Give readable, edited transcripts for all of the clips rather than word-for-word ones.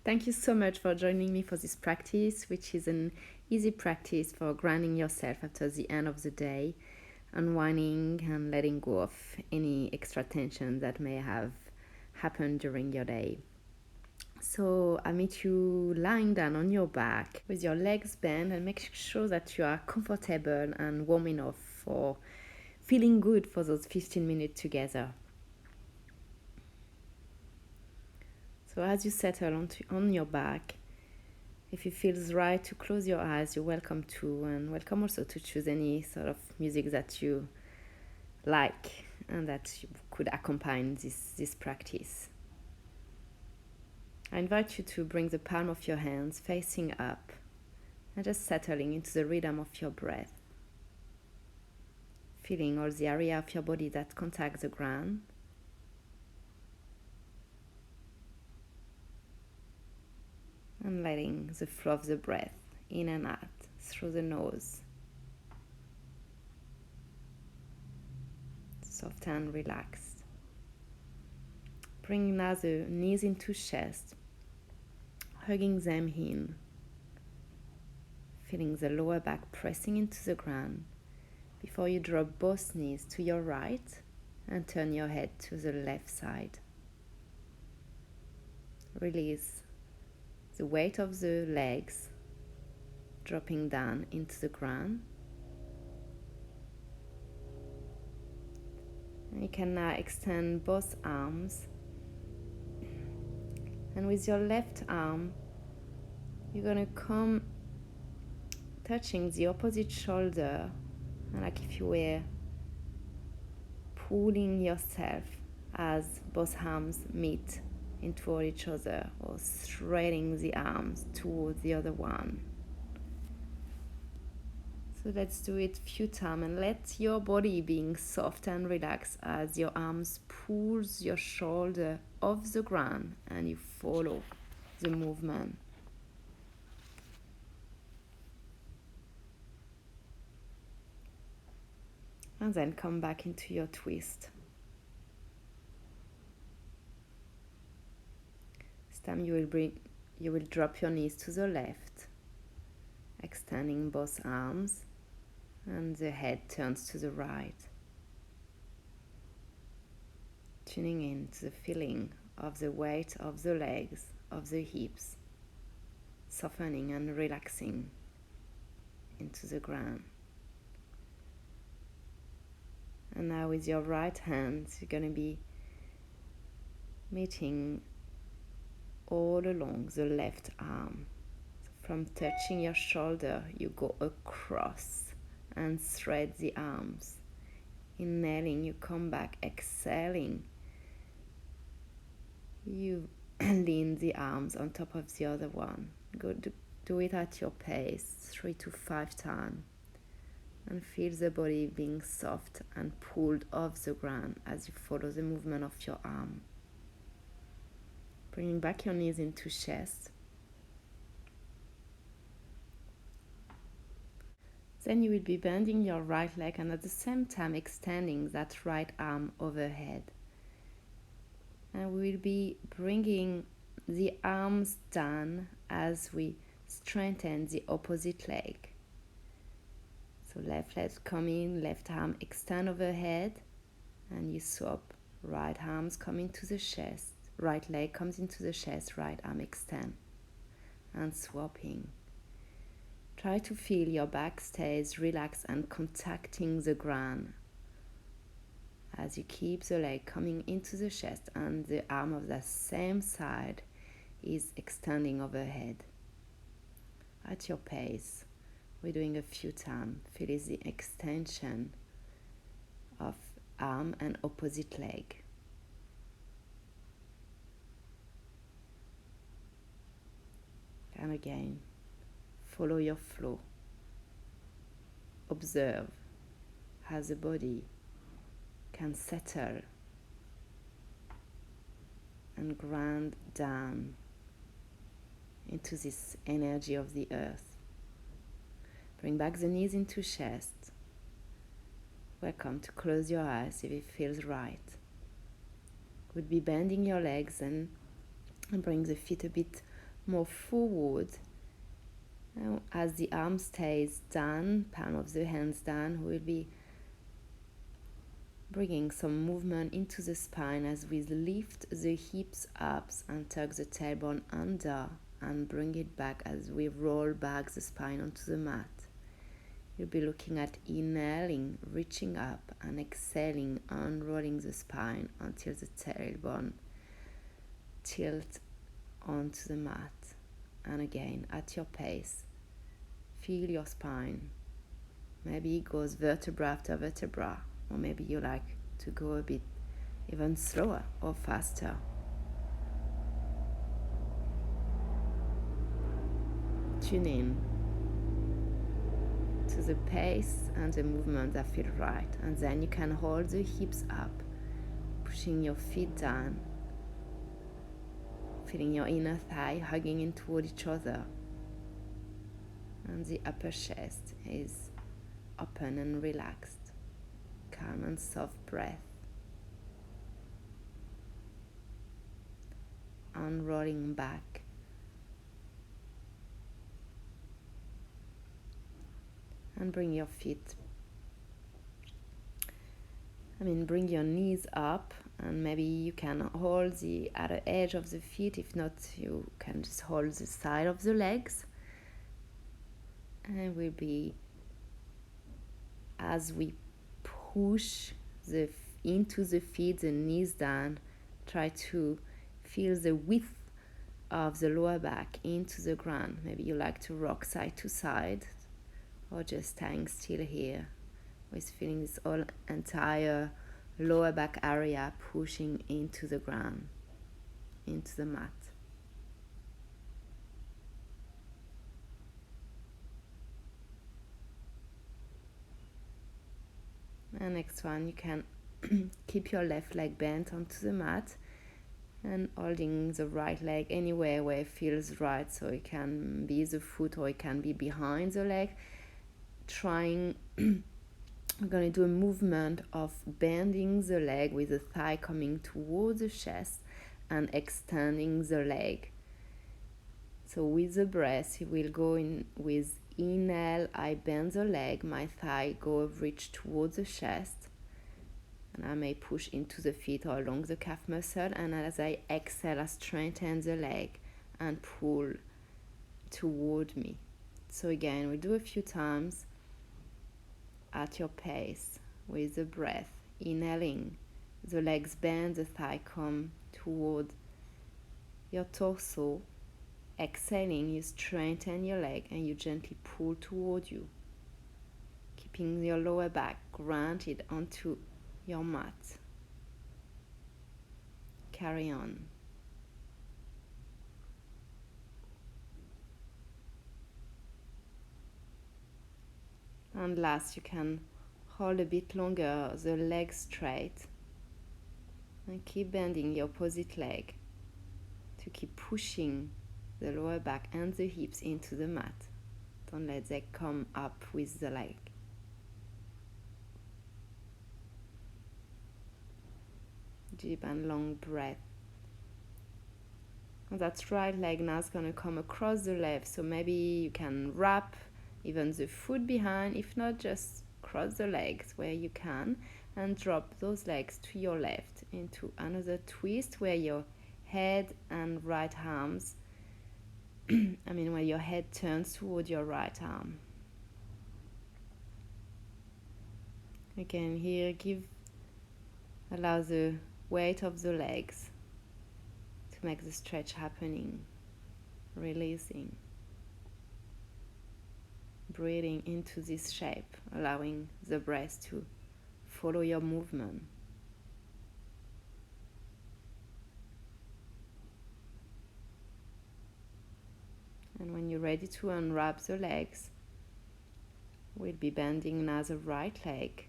Thank you so much for joining me for this practice, which is an easy practice for grounding yourself after the end of the day, unwinding and letting go of any extra tension that may have happened during your day. So I meet you lying down on your back with your legs bent and make sure that you are comfortable and warm enough for feeling good for those 15 minutes together. So as you settle on your back, if it feels right to close your eyes, you're welcome to, and welcome also to choose any sort of music that you like and that could accompany this practice. I invite you to bring the palm of your hands facing up and just settling into the rhythm of your breath. Feeling all the area of your body that contact the ground. And letting the flow of the breath in and out through the nose. Soft and relaxed. Bring now the knees into chest, hugging them in. Feeling the lower back pressing into the ground before you drop both knees to your right and turn your head to the left side. Release the weight of the legs dropping down into the ground. And you can now extend both arms. And with your left arm, you're going to come touching the opposite shoulder, and like if you were pulling yourself as both arms meet into each other, or threading the arms towards the other one. So let's do it a few times and let your body being soft and relaxed as your arms pulls your shoulder off the ground and you follow the movement. And then come back into your twist. This time you will drop your knees to the left, extending both arms, and the head turns to the right. Tuning in to the feeling of the weight of the legs, of the hips, softening and relaxing into the ground. And now with your right hand, you're going to be meeting all along the left arm. So from touching your shoulder, you go across and thread the arms. Inhaling, you come back. Exhaling, you lean the arms on top of the other one. Do it at your pace, 3 to 5 times. And feel the body being soft and pulled off the ground as you follow the movement of your arm. Bringing back your knees into chest. Then you will be bending your right leg and at the same time extending that right arm overhead. And we will be bringing the arms down as we strengthen the opposite leg. So left leg come in, left arm extend overhead, and you swap. Right arms come into the chest, right leg comes into the chest, right arm extend, and swapping. Try to feel your back stays relaxed and contacting the ground as you keep the leg coming into the chest and the arm of the same side is extending overhead. At your pace, we're doing a few times. Feel the extension of arm and opposite leg. And again, follow your flow. Observe how the body can settle and ground down into this energy of the earth. Bring back the knees into chest. Welcome to close your eyes if it feels right. Would be bending your legs and bring the feet a bit more forward. Now, as the arm stays down, palm of the hands down, we'll be bringing some movement into the spine as we lift the hips up and tuck the tailbone under and bring it back as we roll back the spine onto the mat. You'll be looking at inhaling, reaching up, and exhaling, unrolling the spine until the tailbone tilts onto the mat. And again, at your pace, feel your spine. Maybe it goes vertebra after vertebra, or maybe you like to go a bit even slower or faster. Tune in to the pace and the movement that feel right, and then you can hold the hips up, pushing your feet down, feeling your inner thigh hugging in toward each other, and the upper chest is open and relaxed, calm and soft breath, unrolling back. And bring your feet, bring your knees up, and maybe you can hold the other edge of the feet. If not, you can just hold the side of the legs. And we'll be, as we push into the feet, the knees down, try to feel the width of the lower back into the ground. Maybe you like to rock side to side, or just staying still here with feeling this whole entire lower back area pushing into the ground, into the mat. And next one, you can keep your left leg bent onto the mat and holding the right leg anywhere where it feels right. So it can be the foot or it can be behind the leg. We're going to do a movement of bending the leg with the thigh coming towards the chest and extending the leg. So with the breath, you will go in with inhale, I bend the leg, my thigh reach towards the chest, and I may push into the feet or along the calf muscle, and as I exhale, I straighten the leg and pull toward me. So again, we do a few times at your pace with the breath, inhaling, the legs bend, the thigh come toward your torso. Exhaling, you straighten your leg and you gently pull toward you, keeping your lower back grounded onto your mat. Carry on. And last, you can hold a bit longer the leg straight and keep bending your opposite leg to keep pushing the lower back and the hips into the mat. Don't let them come up with the leg. Deep and long breath. And that right leg now is going to come across the left, so maybe you can wrap even the foot behind. If not, just cross the legs where you can and drop those legs to your left into another twist where your head and right arms where your head turns toward your right arm. Again, here, allow the weight of the legs to make the stretch happening, releasing, breathing into this shape, allowing the breath to follow your movement. And when you're ready to unwrap the legs, we'll be bending now the right leg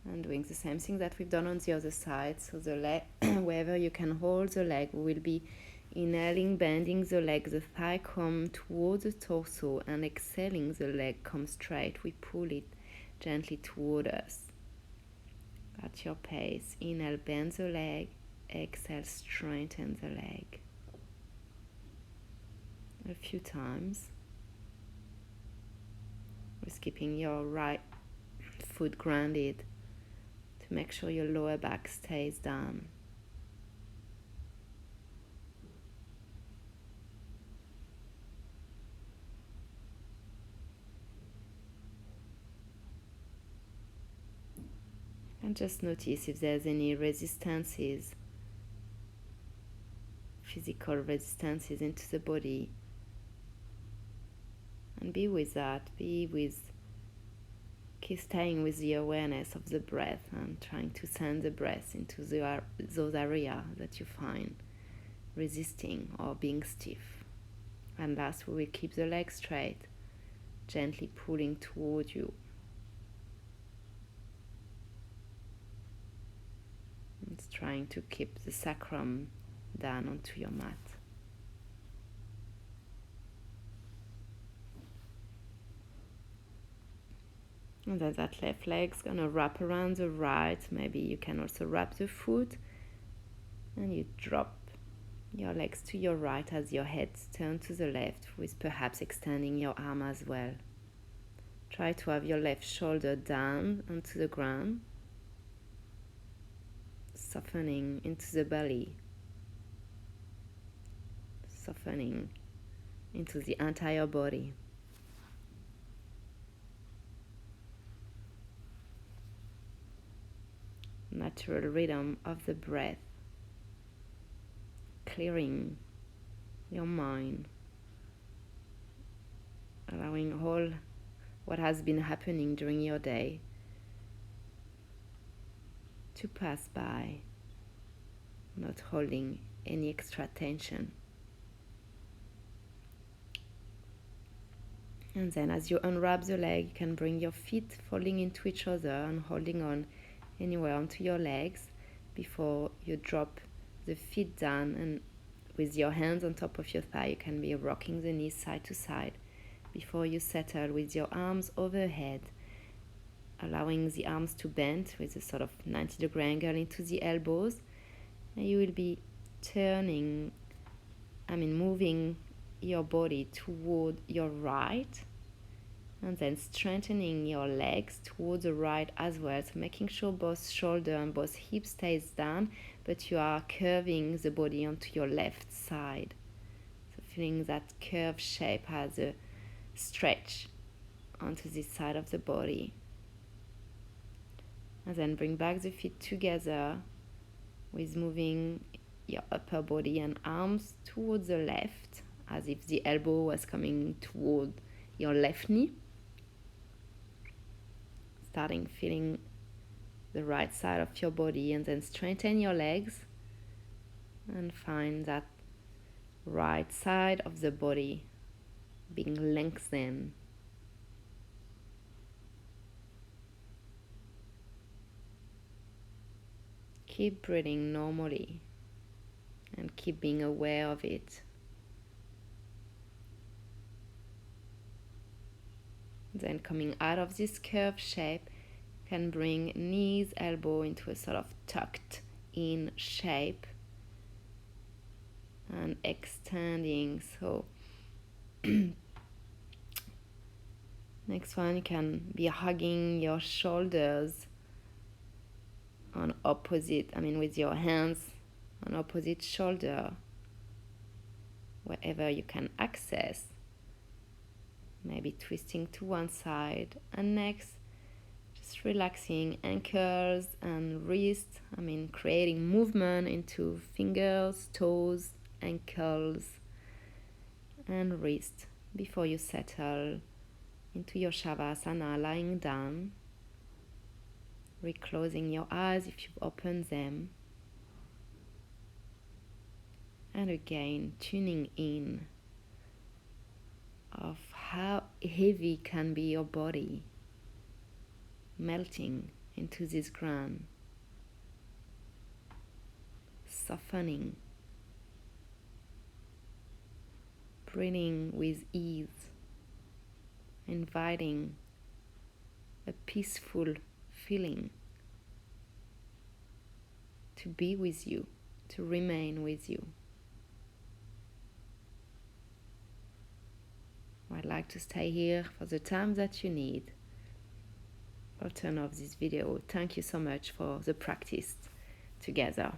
and doing the same thing that we've done on the other side. So the leg, wherever you can hold the leg, we'll be inhaling, bending the leg, the thigh come towards the torso, and exhaling, the leg comes straight. We pull it gently toward us. At your pace, inhale, bend the leg, exhale, straighten the leg. a few times, with keeping your right foot grounded to make sure your lower back stays down. And just notice if there's any resistances, physical resistances into the body. And be with that, keep staying with the awareness of the breath and trying to send the breath into those areas that you find resisting or being stiff. And last, we will keep the legs straight, gently pulling toward you. It's trying to keep the sacrum down onto your mat. And then that left leg's gonna wrap around the right. Maybe you can also wrap the foot, and you drop your legs to your right as your head turns to the left, with perhaps extending your arm as well. Try to have your left shoulder down onto the ground, softening into the belly, softening into the entire body. Natural rhythm of the breath, clearing your mind, allowing all what has been happening during your day to pass by, not holding any extra tension. And then as you unwrap the leg, you can bring your feet folding into each other and holding on anywhere onto your legs before you drop the feet down, and with your hands on top of your thigh you can be rocking the knees side to side before you settle with your arms overhead, allowing the arms to bend with a sort of 90-degree angle into the elbows. And you will be moving your body toward your right, and then strengthening your legs towards the right as well, so making sure both shoulder and both hips stays down, but you are curving the body onto your left side, so feeling that curved shape as a stretch onto this side of the body. And then bring back the feet together with moving your upper body and arms towards the left, as if the elbow was coming toward your left knee. Starting feeling the right side of your body, and then straighten your legs and find that right side of the body being lengthened. Keep breathing normally and keep being aware of it. Then coming out of this curved shape, you can bring knees, elbow into a sort of tucked in shape and extending. So next one, you can be hugging your shoulders with your hands on opposite shoulder, wherever you can access. Maybe twisting to one side, and next just relaxing ankles and wrists, creating movement into fingers, toes, ankles and wrist before you settle into your Shavasana, lying down, reclosing your eyes if you've opened them, and again tuning in of how heavy can be your body, melting into this ground, softening, breathing with ease, inviting a peaceful feeling to be with you, to remain with you. I'd like to stay here for the time that you need. I'll turn off this video. Thank you so much for the practice together.